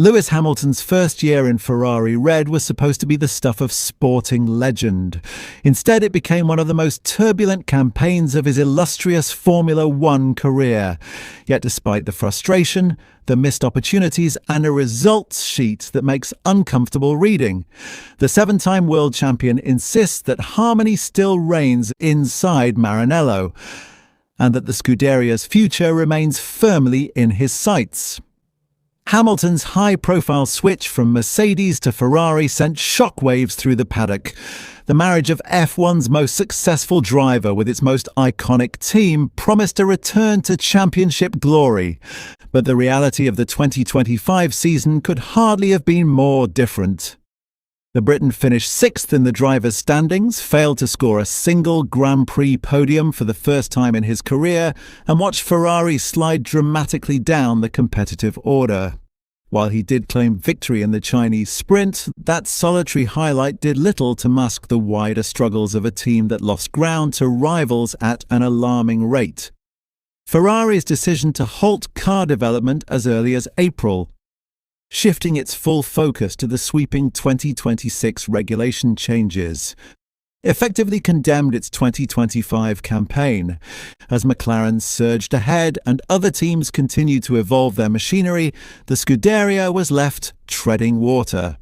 Lewis Hamilton's first year in Ferrari Red was supposed to be the stuff of sporting legend. Instead, it became one of the most turbulent campaigns of his illustrious Formula One career. Yet despite the frustration, the missed opportunities, and a results sheet that makes uncomfortable reading, the seven-time world champion insists that harmony still reigns inside Maranello, and that the Scuderia's future remains firmly in his sights. Hamilton's high-profile switch from Mercedes to Ferrari sent shockwaves through the paddock. The marriage of F1's most successful driver with its most iconic team promised a return to championship glory. But the reality of the 2025 season could hardly have been more different. The Briton finished sixth in the drivers' standings, failed to score a single Grand Prix podium for the first time in his career, and watched Ferrari slide dramatically down the competitive order. While he did claim victory in the Chinese sprint, that solitary highlight did little to mask the wider struggles of a team that lost ground to rivals at an alarming rate. Ferrari's decision to halt car development as early as April, shifting its full focus to the sweeping 2026 regulation changes, effectively condemned its 2025 campaign. As McLaren surged ahead and other teams continued to evolve their machinery, the Scuderia was left treading water.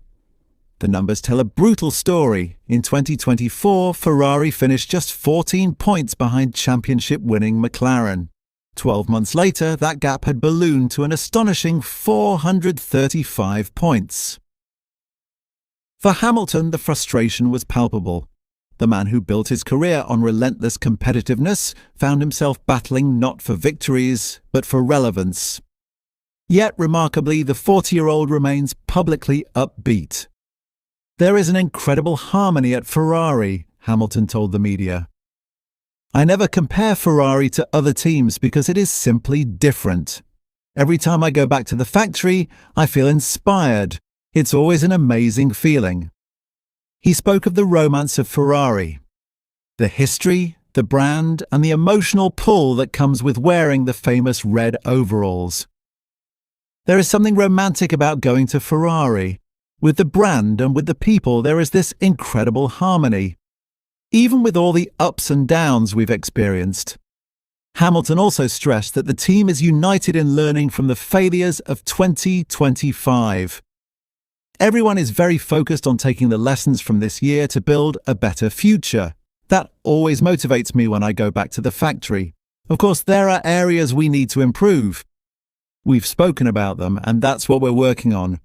The numbers tell a brutal story. In 2024, Ferrari finished just 14 points behind championship-winning McLaren. 12 months later, that gap had ballooned to an astonishing 435 points. For Hamilton, the frustration was palpable. The man who built his career on relentless competitiveness found himself battling not for victories, but for relevance. Yet, remarkably, the 40-year-old remains publicly upbeat. "There is an incredible harmony at Ferrari," Hamilton told the media. "I never compare Ferrari to other teams because it is simply different. Every time I go back to the factory, I feel inspired. It's always an amazing feeling." He spoke of the romance of Ferrari, the history, the brand, and the emotional pull that comes with wearing the famous red overalls. "There is something romantic about going to Ferrari. With the brand and with the people, there is this incredible harmony, even with all the ups and downs we've experienced." Hamilton also stressed that the team is united in learning from the failures of 2025. "Everyone is very focused on taking the lessons from this year to build a better future. That always motivates me when I go back to the factory. Of course, there are areas we need to improve. We've spoken about them, and that's what we're working on."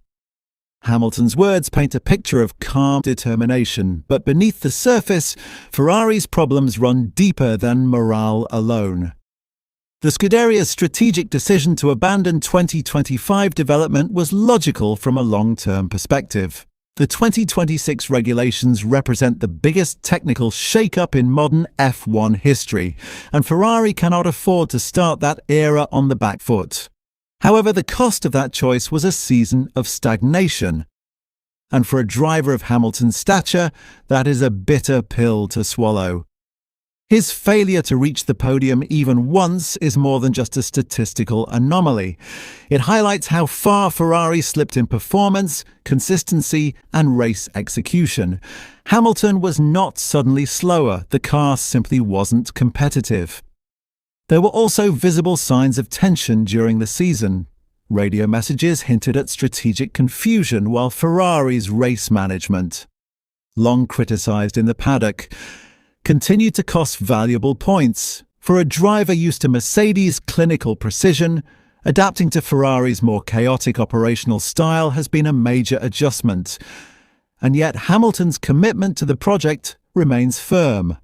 Hamilton's words paint a picture of calm determination, but beneath the surface, Ferrari's problems run deeper than morale alone. The Scuderia's strategic decision to abandon 2025 development was logical from a long-term perspective. The 2026 regulations represent the biggest technical shake-up in modern F1 history, and Ferrari cannot afford to start that era on the back foot. However, the cost of that choice was a season of stagnation. And for a driver of Hamilton's stature, that is a bitter pill to swallow. His failure to reach the podium even once is more than just a statistical anomaly. It highlights how far Ferrari slipped in performance, consistency, and race execution. Hamilton was not suddenly slower, the car simply wasn't competitive. There were also visible signs of tension during the season. Radio messages hinted at strategic confusion, while Ferrari's race management, long criticised in the paddock, continued to cost valuable points. For a driver used to Mercedes' clinical precision, adapting to Ferrari's more chaotic operational style has been a major adjustment. And yet Hamilton's commitment to the project remains firm.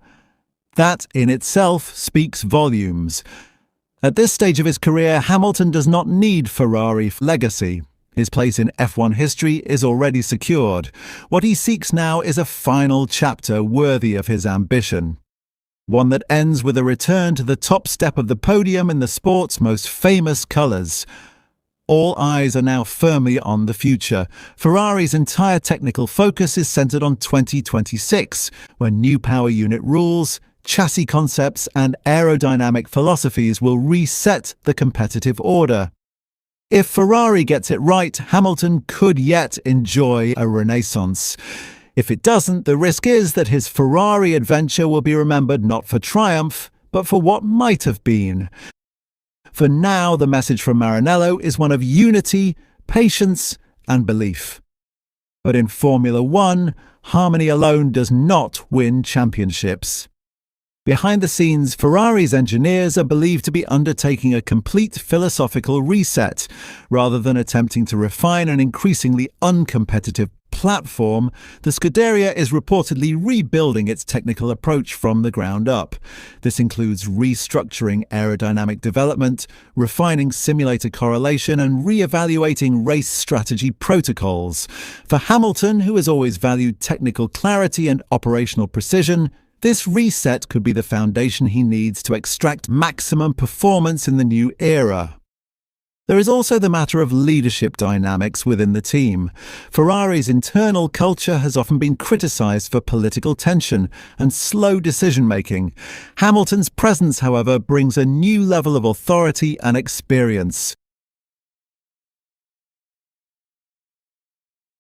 That in itself speaks volumes. At this stage of his career, Hamilton does not need Ferrari legacy. His place in F1 history is already secured. What he seeks now is a final chapter worthy of his ambition. One that ends with a return to the top step of the podium in the sport's most famous colours. All eyes are now firmly on the future. Ferrari's entire technical focus is centred on 2026, when new power unit rules, chassis concepts and aerodynamic philosophies will reset the competitive order. If Ferrari gets it right, Hamilton could yet enjoy a renaissance. If it doesn't, the risk is that his Ferrari adventure will be remembered not for triumph, but for what might have been. For now, the message from Maranello is one of unity, patience, and belief. But in Formula One, harmony alone does not win championships. Behind the scenes, Ferrari's engineers are believed to be undertaking a complete philosophical reset. Rather than attempting to refine an increasingly uncompetitive platform, the Scuderia is reportedly rebuilding its technical approach from the ground up. This includes restructuring aerodynamic development, refining simulator correlation, and re-evaluating race strategy protocols. For Hamilton, who has always valued technical clarity and operational precision, this reset could be the foundation he needs to extract maximum performance in the new era. There is also the matter of leadership dynamics within the team. Ferrari's internal culture has often been criticized for political tension and slow decision-making. Hamilton's presence, however, brings a new level of authority and experience.